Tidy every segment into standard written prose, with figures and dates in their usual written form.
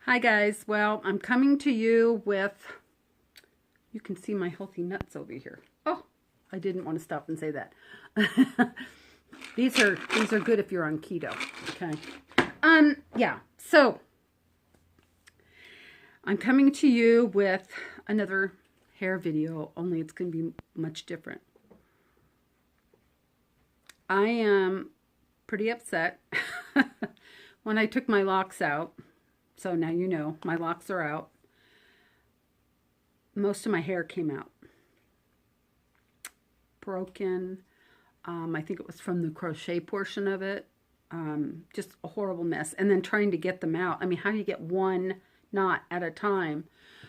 Hi guys, well, I'm coming to you with, you can see my healthy nuts over here. Oh, I didn't want to stop and say that. These are good if you're on keto, okay? Yeah, so I'm coming to you with another hair video, only it's going to be much different. I am pretty upset when I took my locks out. So now you know, my locks are out. Most of my hair came out. Broken. I think it was from the crochet portion of it. Just a horrible mess. And then trying to get them out. I mean, how do you get one knot at a time?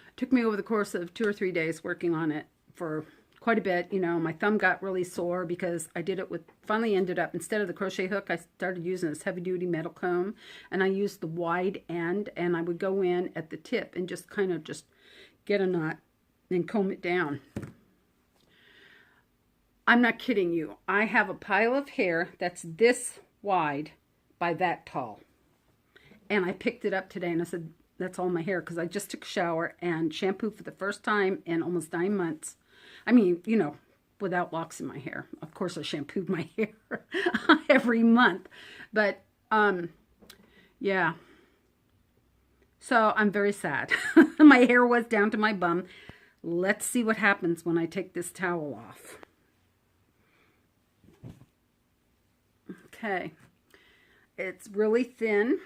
It took me over the course of 2 or 3 days working on it for quite a bit. You know, my thumb got really sore because I did it with, finally ended up, instead of the crochet hook, I started using this heavy duty metal comb, and I used the wide end, and I would go in at the tip and just kind of just get a knot and comb it down. I'm not kidding you. I have a pile of hair that's this wide by that tall. And I picked it up today and I said, that's all my hair, because I just took a shower and shampooed for the first time in almost 9 months. I mean, you know, without locks in my hair. Of course, I shampooed my hair every month. But, yeah. So, I'm very sad. My hair was down to my bum. Let's see what happens when I take this towel off. Okay. It's really thin,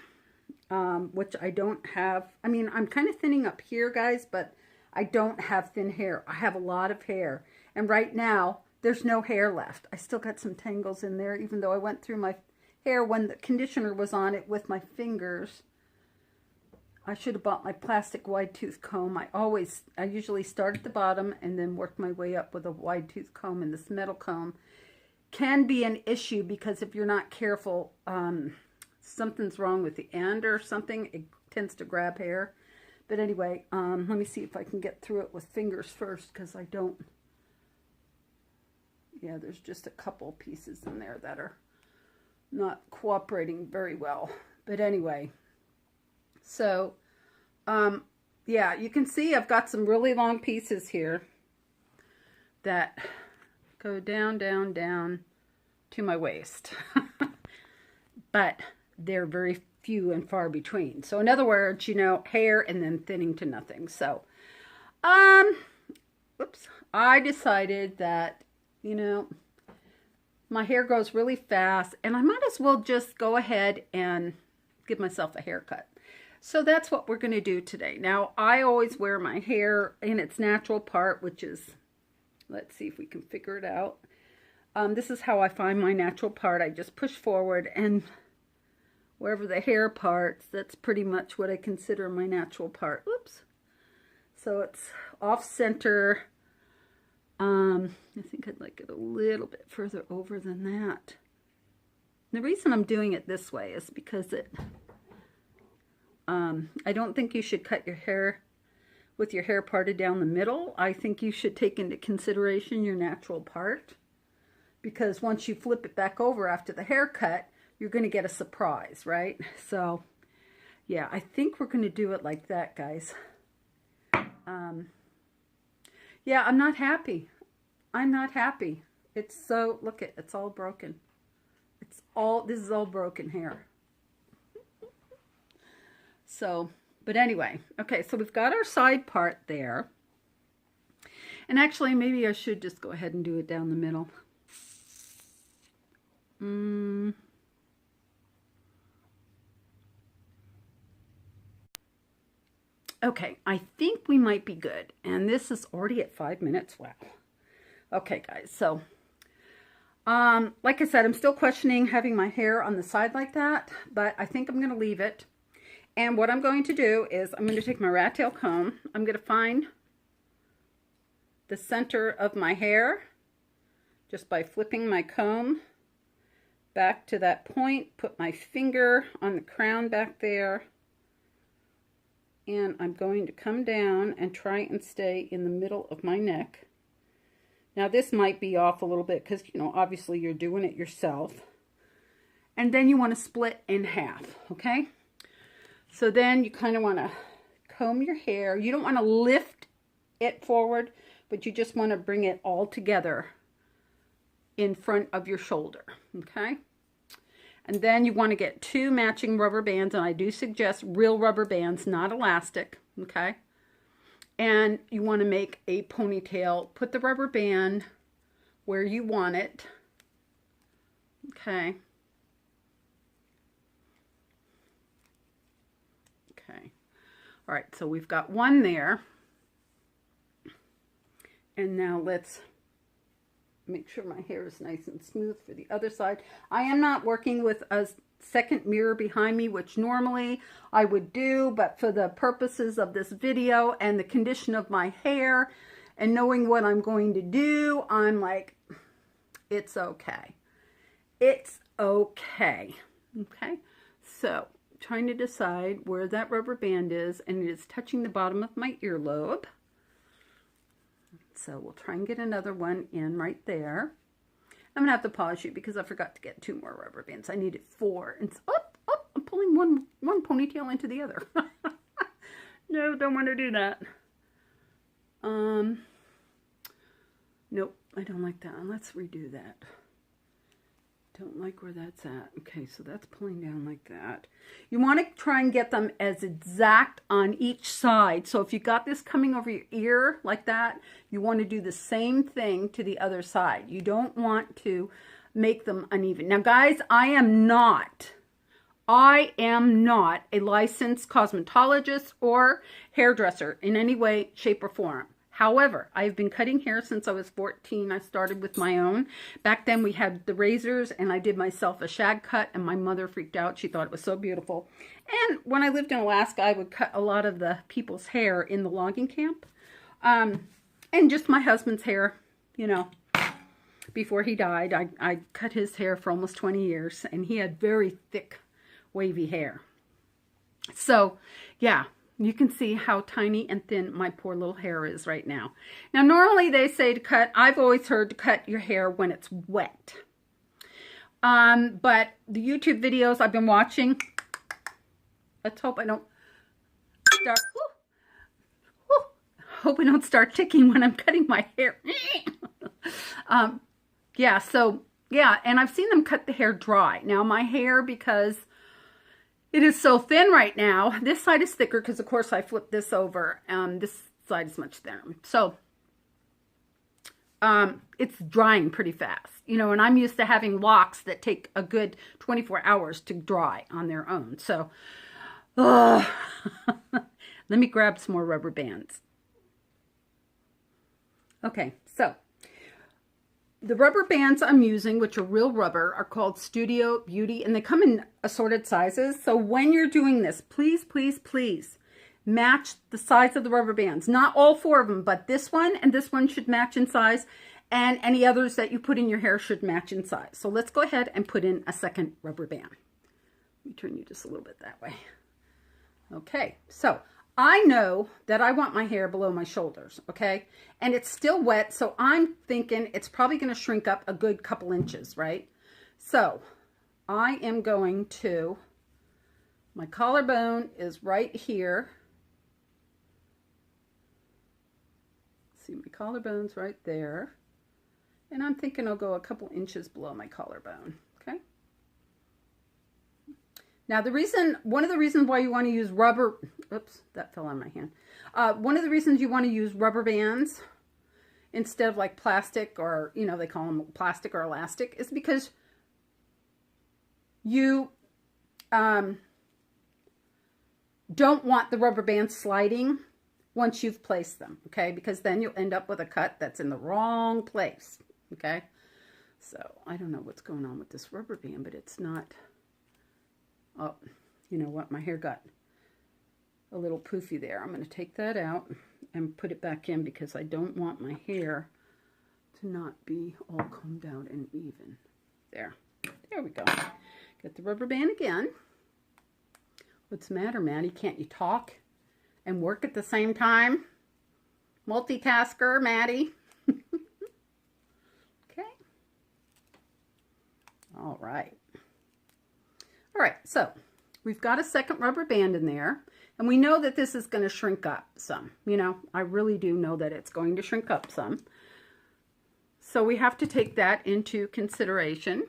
which I don't have. I mean, I'm kind of thinning up here, guys, but I don't have thin hair. I have a lot of hair. And right now, there's no hair left. I still got some tangles in there, even though I went through my hair when the conditioner was on it with my fingers. I should have bought my plastic wide tooth comb. I usually start at the bottom and then work my way up with a wide tooth comb, and this metal comb can be an issue because if you're not careful, something's wrong with the end or something. It tends to grab hair. But anyway, let me see if I can get through it with fingers first, because I don't. Yeah, there's just a couple pieces in there that are not cooperating very well. But anyway, so, yeah, you can see I've got some really long pieces here that go down, down, down to my waist. But they're very few and far between. So in other words, you know, hair and then thinning to nothing. So, whoops, I decided that, you know, my hair grows really fast and I might as well just go ahead and give myself a haircut. So that's what we're going to do today. Now, I always wear my hair in its natural part, which is, let's see if we can figure it out. This is how I find my natural part. I just push forward, and wherever the hair parts, that's pretty much what I consider my natural part. Oops. So it's off center. I think I'd like it a little bit further over than that. The reason I'm doing it this way is because I don't think you should cut your hair with your hair parted down the middle. I think you should take into consideration your natural part, because once you flip it back over after the haircut, you're going to get a surprise, right? So, yeah, I think we're going to do it like that, guys. Yeah, I'm not happy. I'm not happy. It's so, look at, it's all broken. This is all broken hair. So, but anyway, okay, so we've got our side part there. And actually, maybe I should just go ahead and do it down the middle. Okay, I think we might be good. And this is already at 5 minutes. Wow. Okay, guys, so, like I said, I'm still questioning having my hair on the side like that, but I think I'm going to leave it. And what I'm going to do is I'm going to take my rat tail comb. I'm going to find the center of my hair just by flipping my comb back to that point, put my finger on the crown back there, and I'm going to come down and try and stay in the middle of my neck. Now this might be off a little bit because, you know, obviously you're doing it yourself. And then you want to split in half, okay? So then you kind of want to comb your hair. You don't want to lift it forward, but you just want to bring it all together in front of your shoulder, okay? And then you want to get 2 matching rubber bands, and I do suggest real rubber bands, not elastic, okay? And you want to make a ponytail. Put the rubber band where you want it, okay? Okay. All right, so we've got one there. And now let's make sure my hair is nice and smooth for the other side. I am not working with a second mirror behind me, which normally I would do, but for the purposes of this video and the condition of my hair and knowing what I'm going to do, I'm like, it's okay. It's okay. Okay, so trying to decide where that rubber band is, and it is touching the bottom of my earlobe. So we'll try and get another one in right there. I'm going to have to pause you because I forgot to get 2 more rubber bands. I needed 4. And I'm pulling one ponytail into the other. No, don't want to do that. Nope, I don't like that. Let's redo that. Don't like where that's at. Okay, so that's pulling down like that. You want to try and get them as exact on each side. So if you got this coming over your ear like that, you want to do the same thing to the other side. You don't want to make them uneven. Now, guys, I am not a licensed cosmetologist or hairdresser in any way, shape, or form. However, I've been cutting hair since I was 14. I started with my own. Back then we had the razors, and I did myself a shag cut, and my mother freaked out. She thought it was so beautiful. And when I lived in Alaska, I would cut a lot of the people's hair in the logging camp. And just my husband's hair, you know, before he died. I cut his hair for almost 20 years, and he had very thick, wavy hair. So, yeah. You can see how tiny and thin my poor little hair is right now. Now, normally they say to cut, I've always heard to cut your hair when it's wet. But the YouTube videos I've been watching, let's hope I don't start, hope I don't start ticking when I'm cutting my hair. Yeah, so, yeah, and I've seen them cut the hair dry. Now, my hair, because it is so thin right now. This side is thicker because, of course, I flipped this over. This side is much thinner. So, it's drying pretty fast. You know, and I'm used to having locks that take a good 24 hours to dry on their own. So, let me grab some more rubber bands. Okay, so the rubber bands I'm using, which are real rubber, are called Studio Beauty, and they come in assorted sizes. So when you're doing this, please, please, please match the size of the rubber bands. Not all 4 of them, but this one and this one should match in size, and any others that you put in your hair should match in size. So let's go ahead and put in a second rubber band. Let me turn you just a little bit that way. Okay, so I know that I want my hair below my shoulders, okay? And it's still wet, so I'm thinking it's probably going to shrink up a good couple inches, right? So I am going to, my collarbone is right here. See, my collarbone's right there. And I'm thinking I'll go a couple inches below my collarbone, okay? Now, one of the reasons why you want to use rubber, oops, that fell on my hand. One of the reasons you want to use rubber bands instead of like plastic, or, you know, they call them plastic or elastic, is because you don't want the rubber bands sliding once you've placed them, okay? Because then you'll end up with a cut that's in the wrong place, okay? So, I don't know what's going on with this rubber band, but it's not... Oh, you know what? My hair got a little poofy there. I'm going to take that out and put it back in because I don't want my hair to not be all combed out and even. There. There we go. Get the rubber band again. What's the matter, Maddie? Can't you talk and work at the same time? Multitasker, Maddie. Okay. All right. All right, so we've got a second rubber band in there, and we know that this is going to shrink up some. You know, I really do know that it's going to shrink up some. So we have to take that into consideration.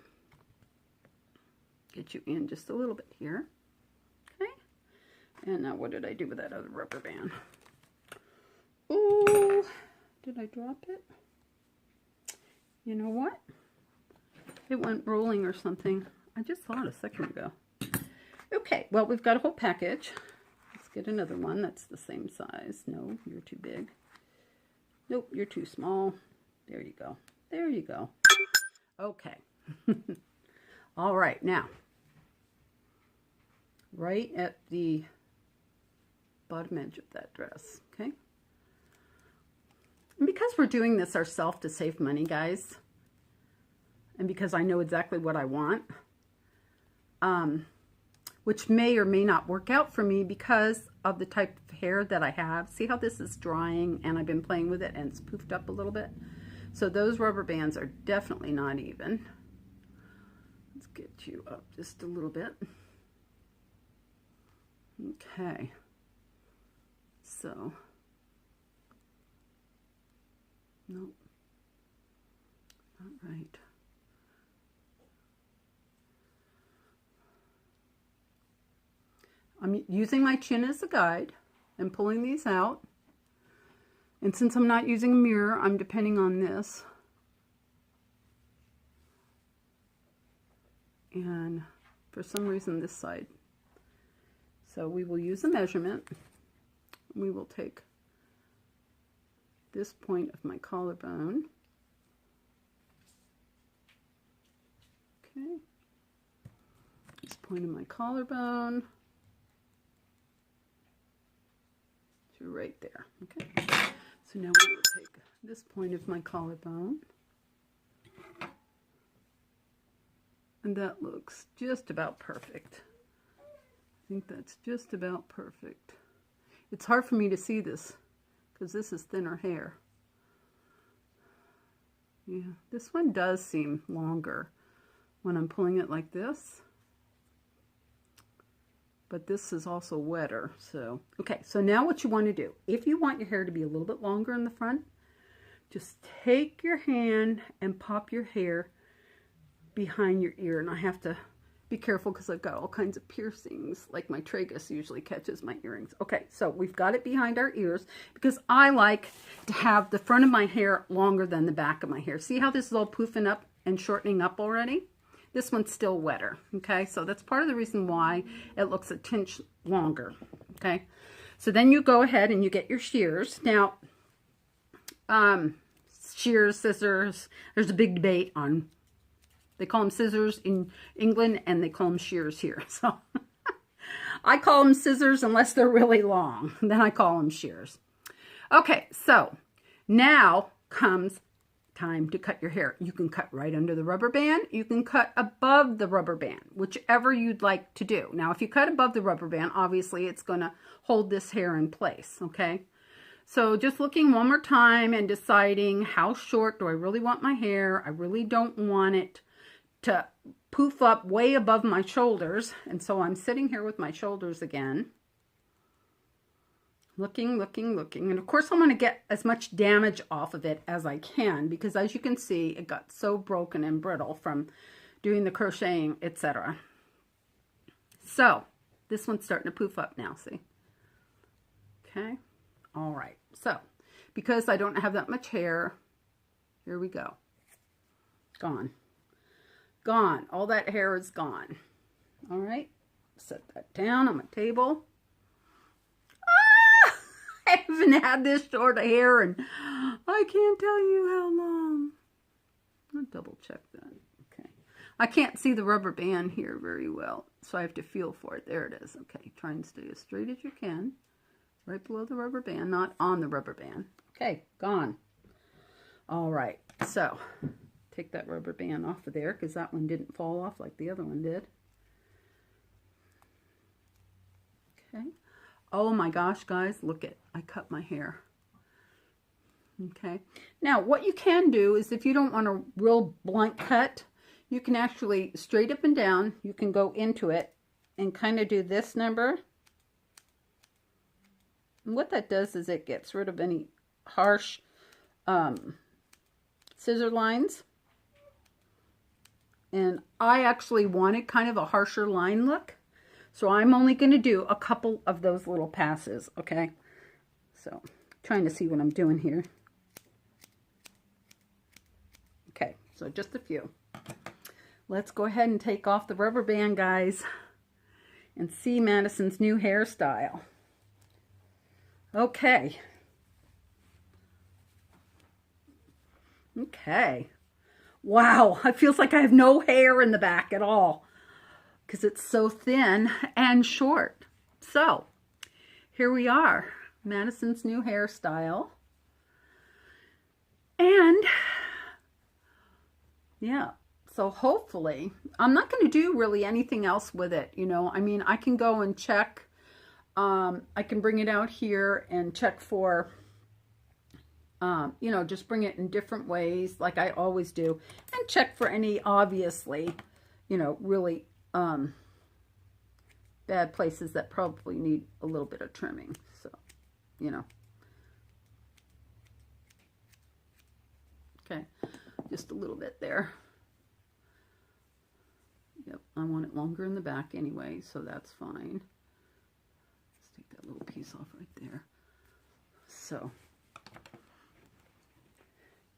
Get you in just a little bit here. Okay. And now what did I do with that other rubber band? Oh, did I drop it? You know what? It went rolling or something. I just saw it a second ago. Okay, well, we've got a whole package. Let's get another one that's the same size. No, you're too big. Nope, you're too small. There you go. There you go. Okay. All right, now, right at the bottom edge of that dress, okay? And because we're doing this ourselves to save money, guys, and because I know exactly what I want, which may or may not work out for me because of the type of hair that I have. See how this is drying and I've been playing with it and it's poofed up a little bit? So those rubber bands are definitely not even. Let's get you up just a little bit. Okay. So, nope, not right. I'm using my chin as a guide and pulling these out. And since I'm not using a mirror, I'm depending on this. And for some reason, this side. So we will use a measurement. We will take this point of my collarbone. Okay. This point of my collarbone. To right there. Okay. So now we will take this point of my collarbone. And that looks just about perfect. I think that's just about perfect. It's hard for me to see this because this is thinner hair. Yeah, this one does seem longer when I'm pulling it like this. But this is also wetter, so. Okay, so now what you want to do, if you want your hair to be a little bit longer in the front, just take your hand and pop your hair behind your ear. And I have to be careful because I've got all kinds of piercings, like my tragus usually catches my earrings. Okay, so we've got it behind our ears because I like to have the front of my hair longer than the back of my hair. See how this is all poofing up and shortening up already? This one's still wetter, okay? So that's part of the reason why it looks a tinge longer, okay? So then you go ahead and you get your shears. Now, shears, scissors, there's a big debate on, they call them scissors in England and they call them shears here. So I call them scissors unless they're really long. Then I call them shears. Okay, so now comes time to cut your hair. You can cut right under the rubber band. You can cut above the rubber band, whichever you'd like to do. Now, if you cut above the rubber band, obviously it's going to hold this hair in place, okay? So just looking one more time and deciding how short do I really want my hair. I really don't want it to poof up way above my shoulders. And so I'm sitting here with my shoulders again. Looking, looking, looking. And of course, I want to get as much damage off of it as I can because as you can see, it got so broken and brittle from doing the crocheting, etc. So, this one's starting to poof up now, see? Okay. All right. So, because I don't have that much hair, here we go. Gone. Gone. All that hair is gone. All right. Set that down on my table. I haven't had this short of hair and I can't tell you how long. I'll double check that. Okay. I can't see the rubber band here very well, so I have to feel for it. There it is. Okay. Try and stay as straight as you can. Right below the rubber band, not on the rubber band. Okay. Gone. All right. So, take that rubber band off of there because that one didn't fall off like the other one did. Okay. Oh my gosh, guys, look at, I cut my hair. Okay. Now, what you can do is if you don't want a real blunt cut, you can actually straight up and down, you can go into it and kind of do this number. And what that does is it gets rid of any harsh scissor lines. And I actually wanted kind of a harsher line look. So I'm only going to do a couple of those little passes, okay? So, trying to see what I'm doing here. Okay, so just a few. Let's go ahead and take off the rubber band, guys, and see Madison's new hairstyle. Okay. Okay. Wow, it feels like I have no hair in the back at all because it's so thin and short. So, here we are, Madison's new hairstyle. And, yeah, so hopefully, I'm not going to do really anything else with it, you know. I mean, I can go and check. I can bring it out here and check for... you know, just bring it in different ways like I always do, and check for any obviously, you know, really bad places that probably need a little bit of trimming. So, you know. Okay, just a little bit there. Yep, I want it longer in the back anyway, so that's fine. Let's take that little piece off right there. So...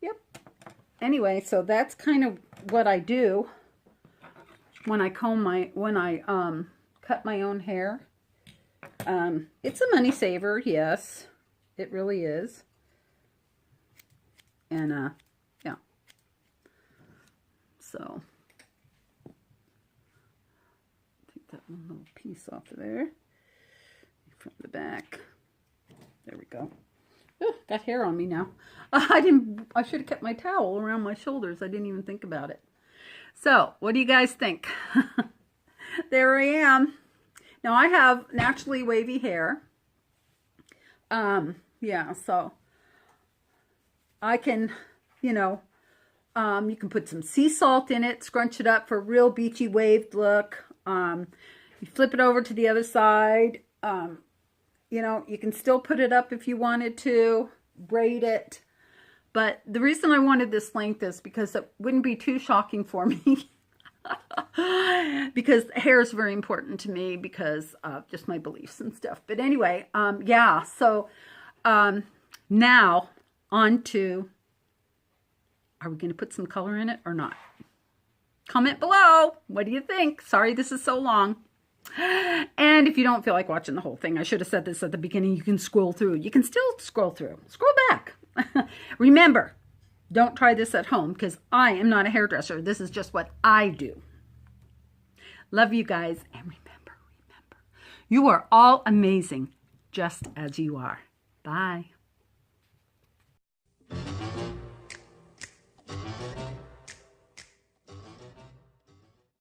Yep. Anyway, so that's kind of what I do when I cut my own hair. It's a money saver, yes. It really is. And, yeah. So, take that one little piece off of there. From the back. There we go. Oh, got hair on me now. I should have kept my towel around my shoulders. I didn't even think about it. So, what do you guys think? There I am. Now, I have naturally wavy hair. Yeah, so I can, you know, you can put some sea salt in it, scrunch it up for a real beachy waved look. You flip it over to the other side. You know, you can still put it up if you wanted to, braid it. But the reason I wanted this length is because it wouldn't be too shocking for me. Because hair is very important to me because of just my beliefs and stuff. But anyway, yeah, so now on to, are we going to put some color in it or not? Comment below. What do you think? Sorry this is so long. And if you don't feel like watching the whole thing, I should have said this at the beginning, you can scroll through. You can still scroll through. Scroll back. Remember, don't try this at home because I am not a hairdresser. This is just what I do. Love you guys. And remember, you are all amazing just as you are. Bye.